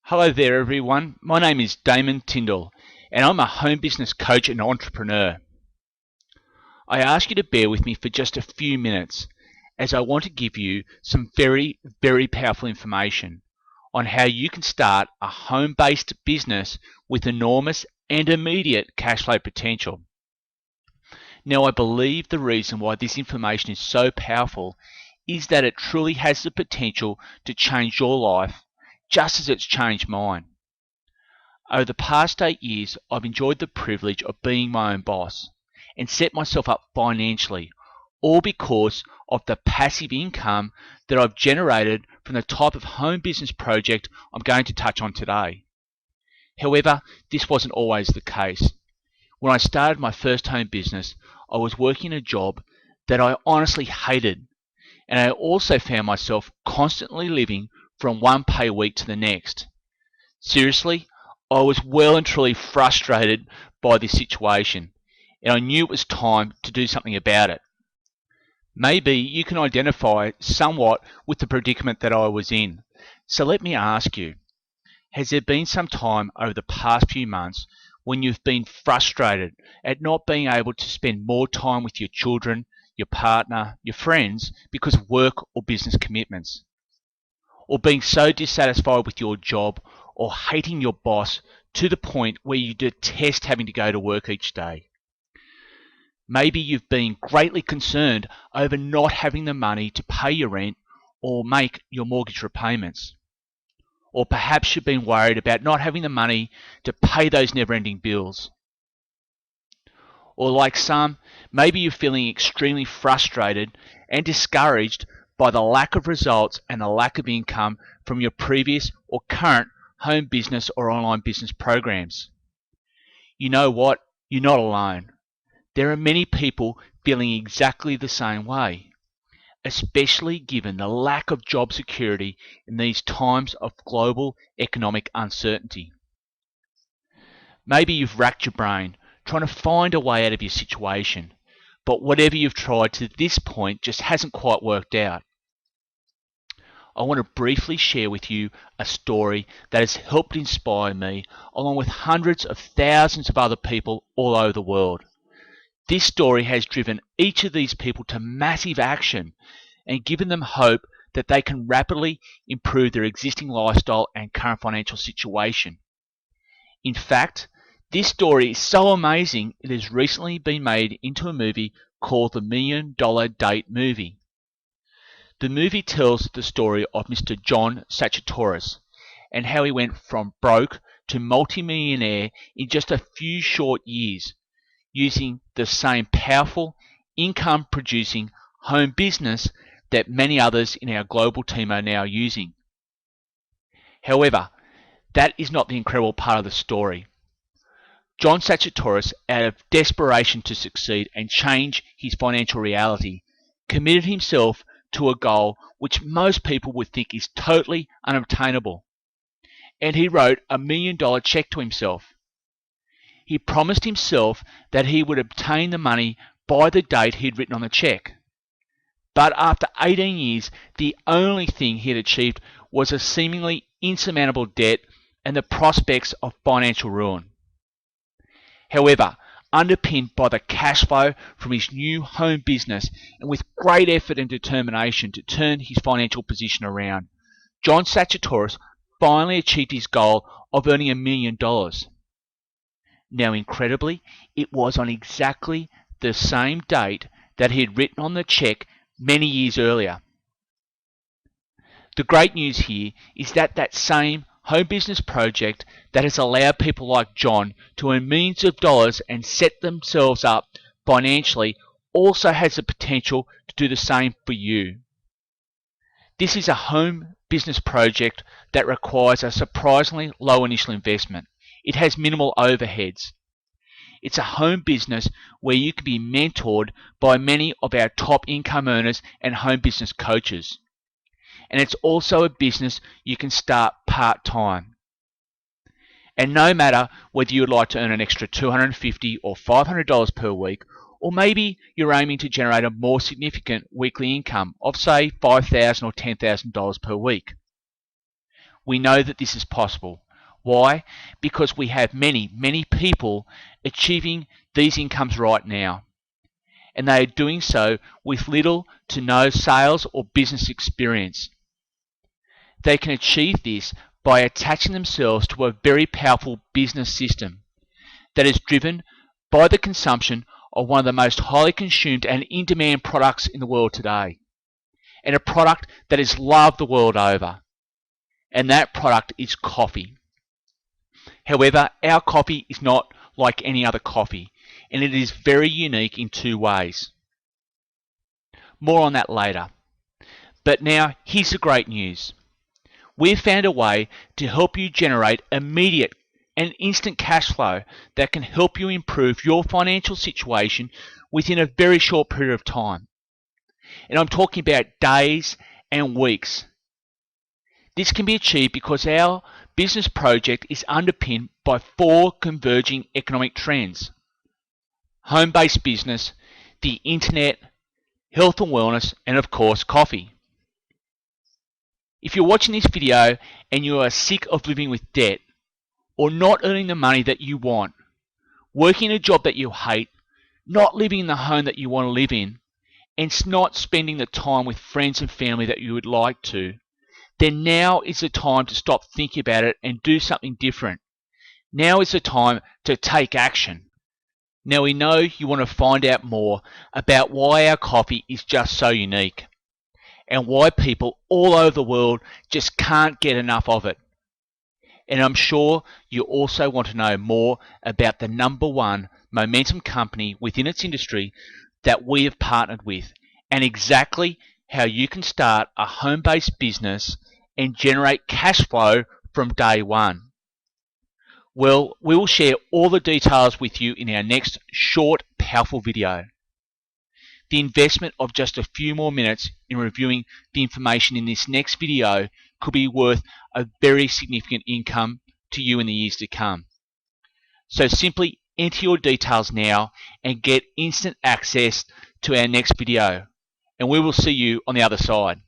Hello there, everyone. My name is Damon Tyndall, and I'm a home business coach and entrepreneur. I ask you to bear with me for just a few minutes as I want to give you some very, very powerful information on how you can start a home-based business with enormous and immediate cash flow potential. Now, I believe the reason why this information is so powerful is that it truly has the potential to change your life just as it's changed mine. Over the past 8 years, I've enjoyed the privilege of being my own boss and set myself up financially, all because of the passive income that I've generated from the type of home business project I'm going to touch on today. However, this wasn't always the case. When I started my first home business, I was working a job that I honestly hated, and I also found myself constantly living from one pay week to the next. Seriously, I was well and truly frustrated by this situation, and I knew it was time to do something about it. Maybe you can identify somewhat with the predicament that I was in. So let me ask you, has there been some time over the past few months when you've been frustrated at not being able to spend more time with your children, your partner, your friends because of work or business commitments? Or being so dissatisfied with your job or hating your boss to the point where you detest having to go to work each day? Maybe you've been greatly concerned over not having the money to pay your rent or make your mortgage repayments. Or perhaps you've been worried about not having the money to pay those never-ending bills. Or like some, maybe you're feeling extremely frustrated and discouraged by the lack of results and the lack of income from your previous or current home business or online business programs. You know what? You're not alone. There are many people feeling exactly the same way, especially given the lack of job security in these times of global economic uncertainty. Maybe you've racked your brain trying to find a way out of your situation, but whatever you've tried to this point just hasn't quite worked out. I want to briefly share with you a story that has helped inspire me, along with hundreds of thousands of other people all over the world. This story has driven each of these people to massive action and given them hope that they can rapidly improve their existing lifestyle and current financial situation. In fact, this story is so amazing it has recently been made into a movie called the Million Dollar Date Movie. The movie tells the story of Mr. John Sachatoris and how he went from broke to multimillionaire in just a few short years, using the same powerful, income-producing home business that many others in our global team are now using. However, that is not the incredible part of the story. John Sachatoris, out of desperation to succeed and change his financial reality, committed himself to a goal which most people would think is totally unobtainable. And he wrote a $1 million check to himself. He promised himself that he would obtain the money by the date he'd written on the check. But after 18 years, the only thing he had achieved was a seemingly insurmountable debt and the prospects of financial ruin. However, underpinned by the cash flow from his new home business and with great effort and determination to turn his financial position around, John Sachatoris finally achieved his goal of earning $1 million. Now, incredibly, it was on exactly the same date that he had written on the check many years earlier. The great news here is that that same home business project that has allowed people like John to earn millions of dollars and set themselves up financially also has the potential to do the same for you. This is a home business project that requires a surprisingly low initial investment. It has minimal overheads. It's a home business where you can be mentored by many of our top income earners and home business coaches. And it's also a business you can start part-time. And no matter whether you would like to earn an extra $250 or $500 per week, or maybe you're aiming to generate a more significant weekly income of say $5,000 or $10,000 per week, We know that this is possible. Why? Because we have many, many people achieving these incomes right now, and they are doing so with little to no sales or business experience. They can achieve this by attaching themselves to a very powerful business system that is driven by the consumption of one of the most highly consumed and in-demand products in the world today, and a product that is loved the world over, and that product is coffee. However, our coffee is not like any other coffee, and it is very unique in two ways. More on that later. But now, here's the great news. We've found a way to help you generate immediate and instant cash flow that can help you improve your financial situation within a very short period of time. And I'm talking about days and weeks. This can be achieved because our business project is underpinned by 4 converging economic trends: home-based business, the internet, health and wellness, and of course coffee. If you're watching this video and you are sick of living with debt, or not earning the money that you want, working a job that you hate, not living in the home that you want to live in, and not spending the time with friends and family that you would like to, then now is the time to stop thinking about it and do something different. Now is the time to take action. Now we know you want to find out more about why our coffee is just so unique, and why people all over the world just can't get enough of it. And I'm sure you also want to know more about the #1 momentum company within its industry that we have partnered with, and exactly how you can start a home-based business and generate cash flow from day one. Well, we will share all the details with you in our next short, powerful video. The investment of just a few more minutes in reviewing the information in this next video could be worth a very significant income to you in the years to come. So simply enter your details now and get instant access to our next video, and we will see you on the other side.